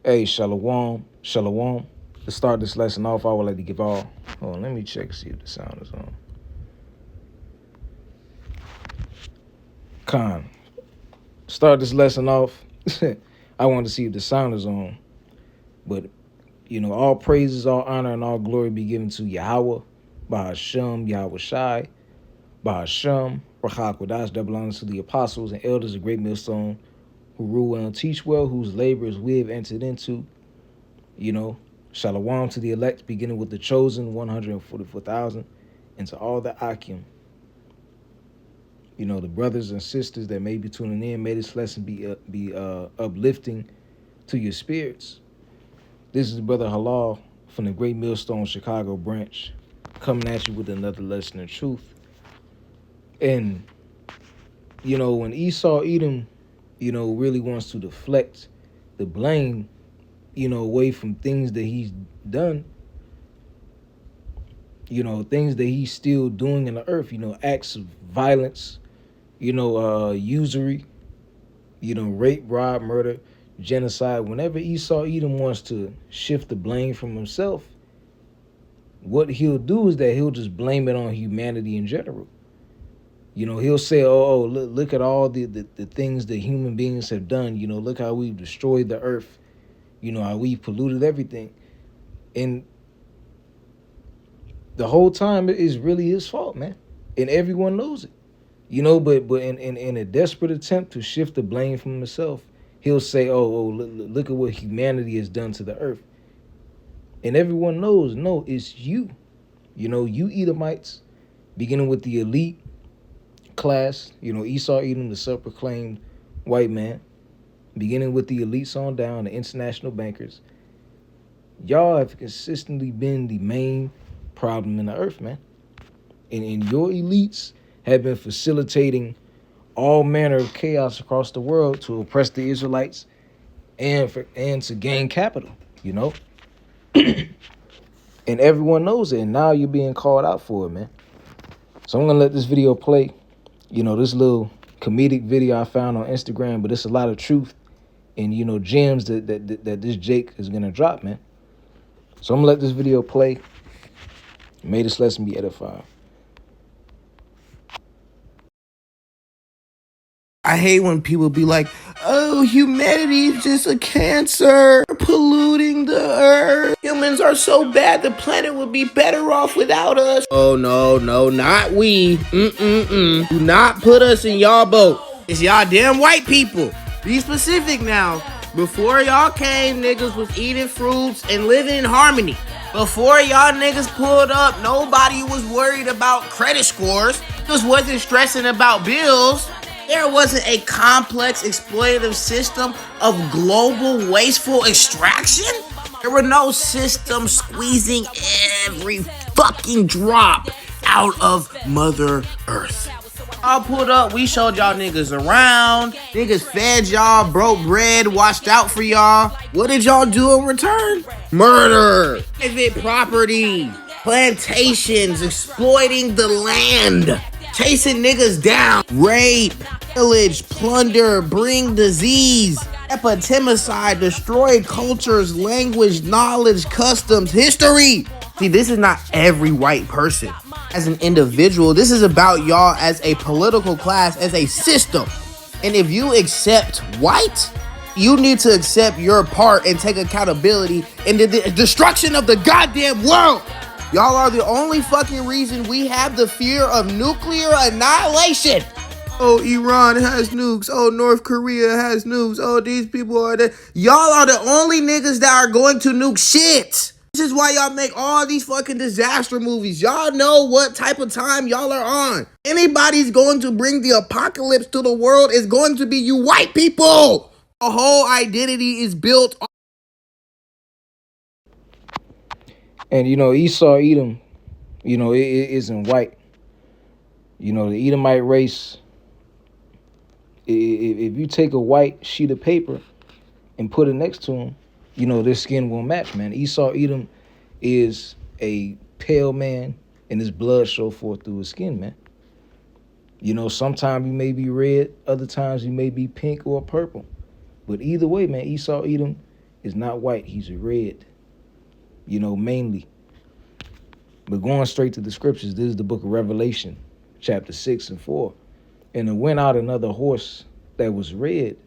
Hey, Shalom, Shalom. To start this lesson off, I would like to give all. Hold on, let me check see if the sound is on. Con. Start this lesson off. I want to see if the sound is on. But, all praises, all honor, and all glory be given to Yahweh, Bahashem, Yahweh Shai, Bahashem, Rachak Wadash, that belongs to the apostles and elders of Great Millstone, who rule well and teach well, whose labors we have entered into. Shalom to the elect, beginning with the chosen 144,000, and to all the Akim. The brothers and sisters that may be tuning in, may this lesson be uplifting to your spirits. This is Brother Halal from the Great Millstone Chicago branch, coming at you with another lesson of truth. And, when Esau Edom, really wants to deflect the blame, away from things that he's done, things that he's still doing in the earth, acts of violence, usury, rape, rob, murder, genocide. Whenever Esau Edom wants to shift the blame from himself, what he'll do is that he'll just blame it on humanity in general. He'll say, look at all the things that human beings have done. Look how we've destroyed the earth. How we've polluted everything. And the whole time it is really his fault, man. And everyone knows it. But in a desperate attempt to shift the blame from himself, he'll say, look at what humanity has done to the earth. And everyone knows, no, it's you. You Edomites, beginning with the elite class, Esau Edom, the self-proclaimed white man, beginning with the elites on down, the international bankers. Y'all have consistently been the main problem in the earth, man. And your elites have been facilitating all manner of chaos across the world to oppress the Israelites and to gain capital, And everyone knows it, and now you're being called out for it, man. So I'm going to let this video play. This little comedic video I found on Instagram, but it's a lot of truth and, gems that this Jake is going to drop, man. So I'm going to let this video play. May this lesson be edifying. I hate when people be like, oh, humanity is just a cancer, polluting the earth. Humans are so bad, the planet would be better off without us. Oh, no, not we. Do not put us in y'all boat. It's y'all damn white people. Be specific now. Before y'all came, niggas was eating fruits and living in harmony. Before y'all niggas pulled up, nobody was worried about credit scores. Niggas wasn't stressing about bills. There wasn't a complex exploitative system of global wasteful extraction. There were no systems squeezing every fucking drop out of Mother Earth. Y'all pulled up, we showed y'all niggas around. Niggas fed y'all, broke bread, watched out for y'all. What did y'all do in return? Murder, private property, plantations, exploiting the land, chasing niggas down, rape, pillage, plunder, bring disease, epitemicide, destroy cultures, language, knowledge, customs, history. See, this is not every white person. As an individual, this is about y'all as a political class, as a system. And if you accept white, you need to accept your part and take accountability in the destruction of the goddamn world. Y'all are the only fucking reason we have the fear of nuclear annihilation. Oh, Iran has nukes. Oh, North Korea has nukes. Oh, these people are there. Y'all are the only niggas that are going to nuke shit. This is why y'all make all these fucking disaster movies. Y'all know what type of time y'all are on. Anybody's going to bring the apocalypse to the world is going to be you white people. The whole identity is built on. And, Esau Edom, it isn't white. The Edomite race, if you take a white sheet of paper and put it next to him, their skin won't match, man. Esau Edom is a pale man, and his blood show forth through his skin, man. Sometimes he may be red, other times he may be pink or purple. But either way, man, Esau Edom, is not white, he's red, mainly. But going straight to the scriptures, this is the book of Revelation, chapter 6 and 4. And there went out another horse that was red,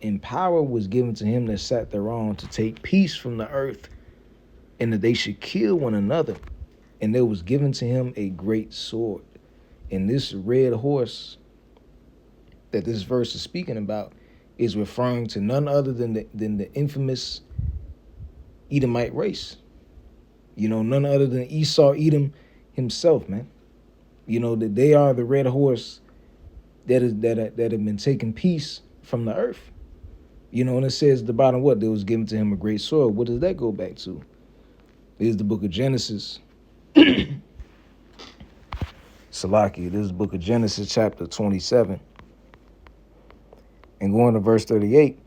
and power was given to him that sat thereon to take peace from the earth, and that they should kill one another. And there was given to him a great sword. And this red horse that this verse is speaking about is referring to none other than the infamous Edomite race. None other than Esau, Edom himself, man. That they are the red horse that have been taking peace from the earth. And it says at the bottom what? There was given to him a great sword. What does that go back to? This is the book of Genesis. Salaki, this is the book of Genesis, chapter 27. And going to verse 38,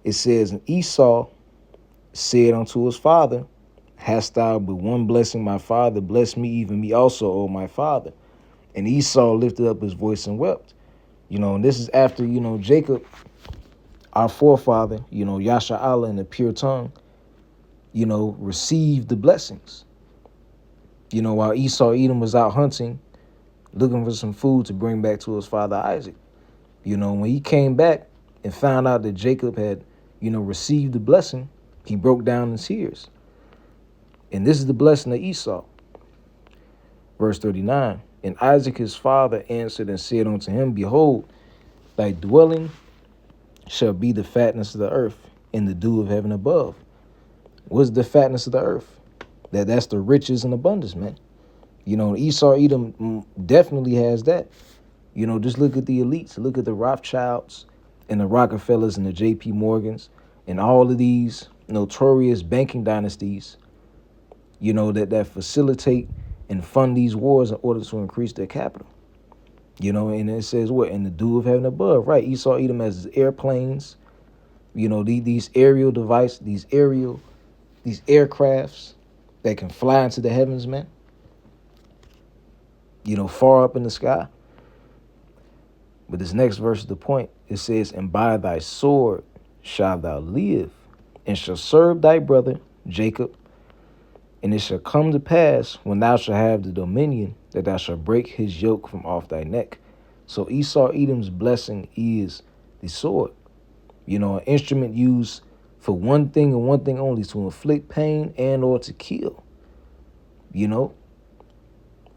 it says, and Esau said unto his father, hast thou but one blessing, my father? Bless me, even me also, O my father. And Esau lifted up his voice and wept. And this is after, Jacob, our forefather, Yasha Allah in the pure tongue, received the blessings. While Esau, Edom was out hunting, looking for some food to bring back to his father Isaac. When he came back and found out that Jacob had, received the blessing, he broke down in tears. And this is the blessing of Esau. Verse 39, and Isaac his father answered and said unto him, behold, thy dwelling shall be the fatness of the earth and the dew of heaven above. What's the fatness of the earth? That's the riches and abundance, man. Esau, Edom definitely has that. Just look at the elites. Look at the Rothschilds and the Rockefellers and the J.P. Morgans and all of these notorious banking dynasties, that facilitate and fund these wars in order to increase their capital. And it says what? In the dew of heaven above, right? Esau, Edom has airplanes, these aerial devices, these aircrafts that can fly into the heavens, man. Far up in the sky. But this next verse is the point. It says, and by thy sword shalt thou live, and shall serve thy brother Jacob. And it shall come to pass, when thou shalt have the dominion, that thou shalt break his yoke from off thy neck. So Esau, Edom's blessing is the sword. An instrument used for one thing and one thing only, to inflict pain and or to kill.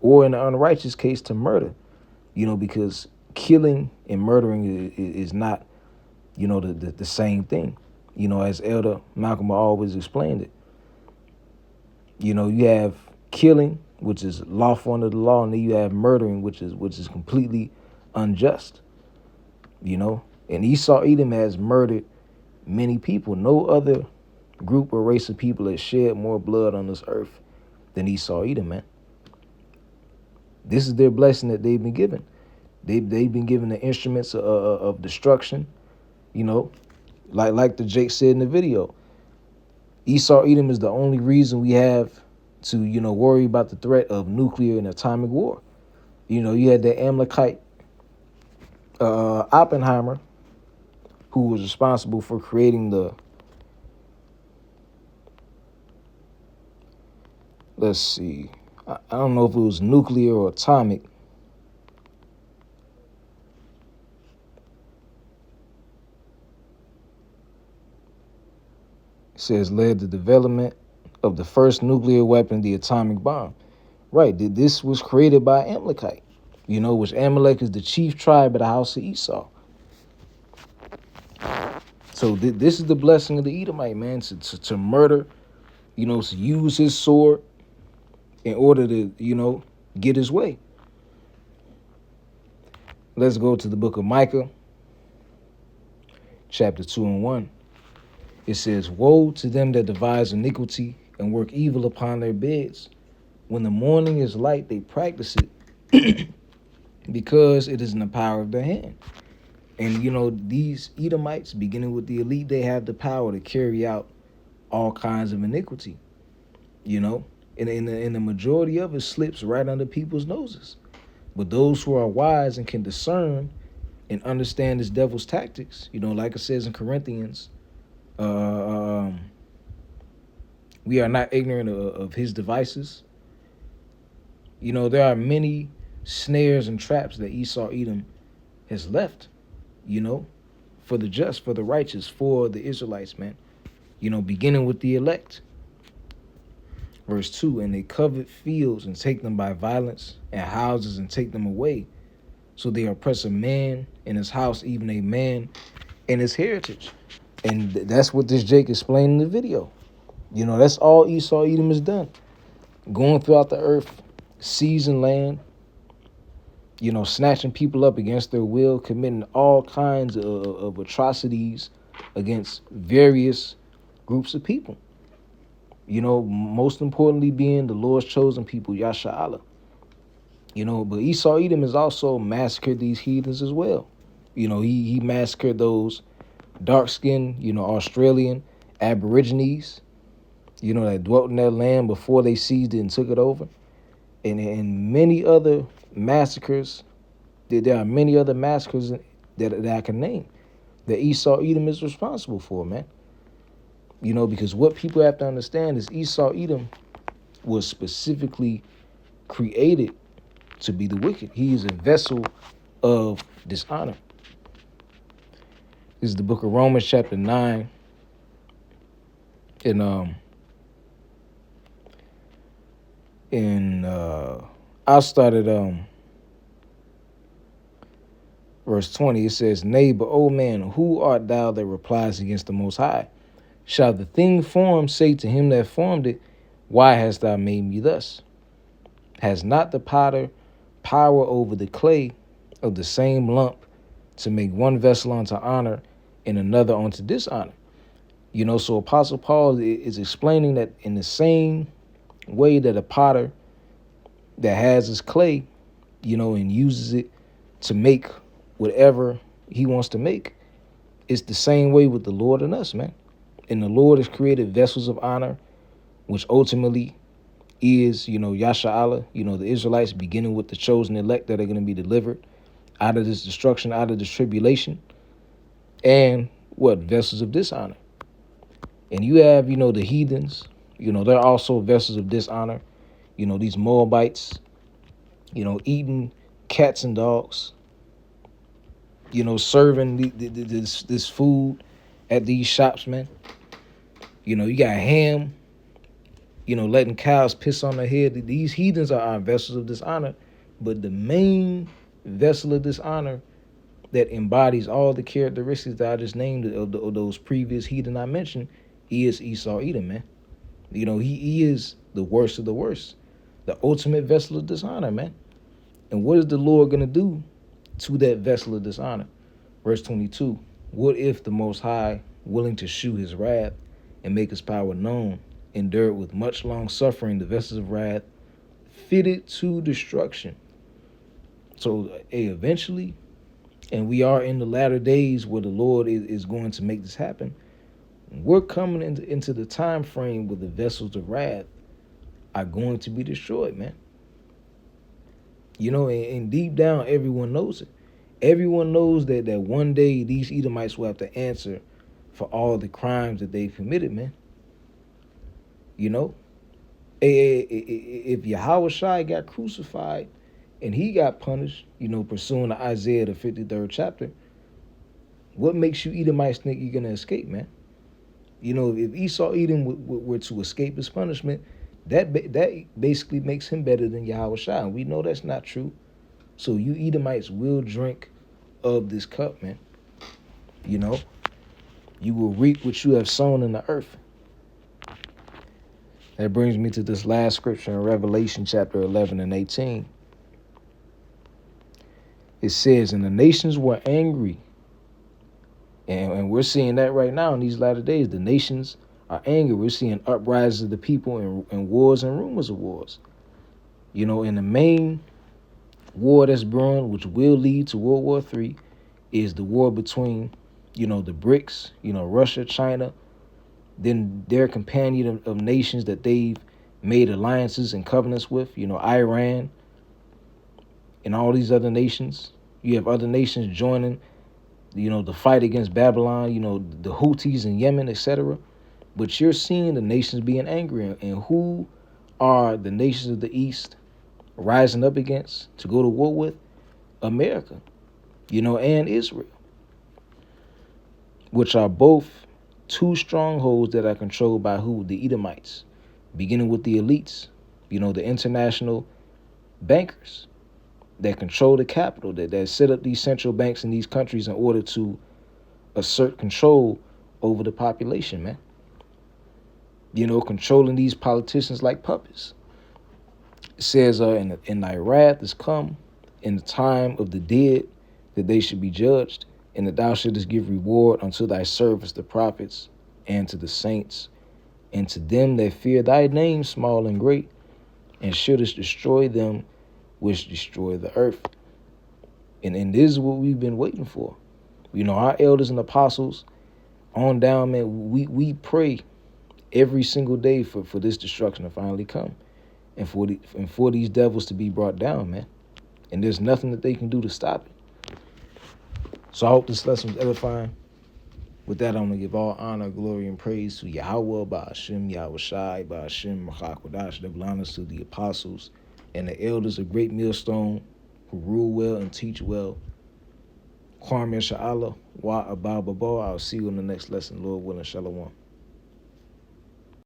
Or in the unrighteous case, to murder. Because killing and murdering is not, the same thing. As Elder Malcolm always explained it. You have killing, which is lawful under the law, and then you have murdering, which is completely unjust. And Esau, Edom has murdered many people. No other group or race of people has shed more blood on this earth than Esau, Edom, man. This is their blessing that they've been given. They've been given the instruments of destruction, like the Jake said in the video. Esau, Edom is the only reason we have to, worry about the threat of nuclear and atomic war. You had the Amalekite Oppenheimer, who was responsible for creating let's see, I don't know if it was nuclear or atomic. It says led the development of the first nuclear weapon, the atomic bomb. Right, this was created by Amalekite, which Amalek is the chief tribe of the house of Esau. So this is the blessing of the Edomite, man, to murder, to use his sword in order to, get his way. Let's go to the book of Micah, chapter 2 and 1. It says, woe to them that devise iniquity and work evil upon their beds. When the morning is light, they practice it because it is in the power of their hand. And, these Edomites, beginning with the elite, they have the power to carry out all kinds of iniquity, and the majority of it slips right under people's noses. But those who are wise and can discern and understand this devil's tactics, like it says in Corinthians, We are not ignorant of his devices. You know, there are many snares and traps that Esau Edom has left, you know, for the just, for the righteous, for the Israelites, man. You know, beginning with the elect. Verse 2, and they covet fields and take them by violence, and houses and take them away. So they oppress a man in his house, even a man in his heritage. And that's what this Jake explained in the video. You know, that's all Esau Edom has done. Going throughout the earth, seizing land, you know, snatching people up against their will, committing all kinds of atrocities against various groups of people. You know, most importantly being the Lord's chosen people, Yasha'Allah. You know, but Esau Edom has also massacred these heathens as well. You know, he massacred those dark-skinned, you know, Australian Aborigines, you know, that dwelt in that land before they seized it and took it over. And many other massacres. There are many other massacres that I can name that Esau Edom is responsible for, man. You know, because what people have to understand is Esau Edom was specifically created to be the wicked. He is a vessel of dishonor. This is the book of Romans chapter 9. I'll start at verse 20. It says, nay, but O man, who art thou that replies against the Most High? Shall the thing formed say to him that formed it, why hast thou made me thus? Has not the potter power over the clay of the same lump to make one vessel unto honor and another unto dishonor? You know, so Apostle Paul is explaining that in the same way that a potter that has his clay, you know, and uses it to make whatever he wants to make, it's the same way with the Lord and us, man. And the Lord has created vessels of honor, which ultimately is, you know, Yasha'Allah, you know, the Israelites, beginning with the chosen elect that are going to be delivered out of this destruction, out of this tribulation, and what? Vessels of dishonor. And you have, you know, the heathens, you know, they're also vessels of dishonor. You know, these Moabites, you know, eating cats and dogs, you know, serving this food at these shops, man. You know, you got Ham, you know, letting cows piss on their head. These heathens are our vessels of dishonor. But the main vessel of dishonor that embodies all the characteristics that I just named of those previous heathen I mentioned is Esau Edom, man. You know, he is the worst of the worst, the ultimate vessel of dishonor, man. And what is the Lord going to do to that vessel of dishonor? Verse 22, what if the Most High, willing to shew his wrath and make his power known, endured with much long suffering the vessels of wrath fitted to destruction? So eventually, and we are in the latter days where the Lord is going to make this happen, we're coming into the time frame where the vessels of wrath are going to be destroyed, man. You know, and deep down, everyone knows it. Everyone knows that one day these Edomites will have to answer for all the crimes that they've committed, man. You know, if Yahushua got crucified and he got punished, you know, pursuing the Isaiah, the 53rd chapter, what makes you Edomites think you're going to escape, man? You know, if Esau Edom were to escape his punishment, that basically makes him better than Yahushua. And we know that's not true. So you Edomites will drink of this cup, man. You know, you will reap what you have sown in the earth. That brings me to this last scripture in Revelation chapter 11 and 18. It says, and the nations were angry. And we're seeing that right now in these latter days. The nations are angry. We're seeing uprisings of the people and wars and rumors of wars. You know, and the main war that's brewing, which will lead to World War III, is the war between, you know, the BRICS, you know, Russia, China, then their companion of nations that they've made alliances and covenants with, you know, Iran and all these other nations. You have other nations joining, you know, the fight against Babylon, you know, the Houthis in Yemen, etc. But you're seeing the nations being angry. And who are the nations of the East rising up against to go to war with? America, and Israel, which are both two strongholds that are controlled by who? The Edomites, beginning with the elites, the international bankers that control the capital, that set up these central banks in these countries in order to assert control over the population, man. Controlling these politicians like puppets. It says, in thy wrath is come, in the time of the dead, that they should be judged, and that thou shouldest give reward unto thy servants, the prophets, and to the saints, and to them that fear thy name, small and great, and shouldest destroy them which destroy the earth. And this is what we've been waiting for. Our elders and apostles on down, man, we pray every single day for this destruction to finally come, and for these devils to be brought down, man. And there's nothing that they can do to stop it. So I hope this lesson was edifying. With that, I'm going to give all honor, glory, and praise to Yahweh, Ba'ashem, Yahweh Shai, Ba'ashem, Machakodash, double honors to the apostles and the elders of Great Millstone who rule well and teach well. Kwame Sha'ala, Wa Abba Baba. I'll see you in the next lesson, Lord willing, Shalom.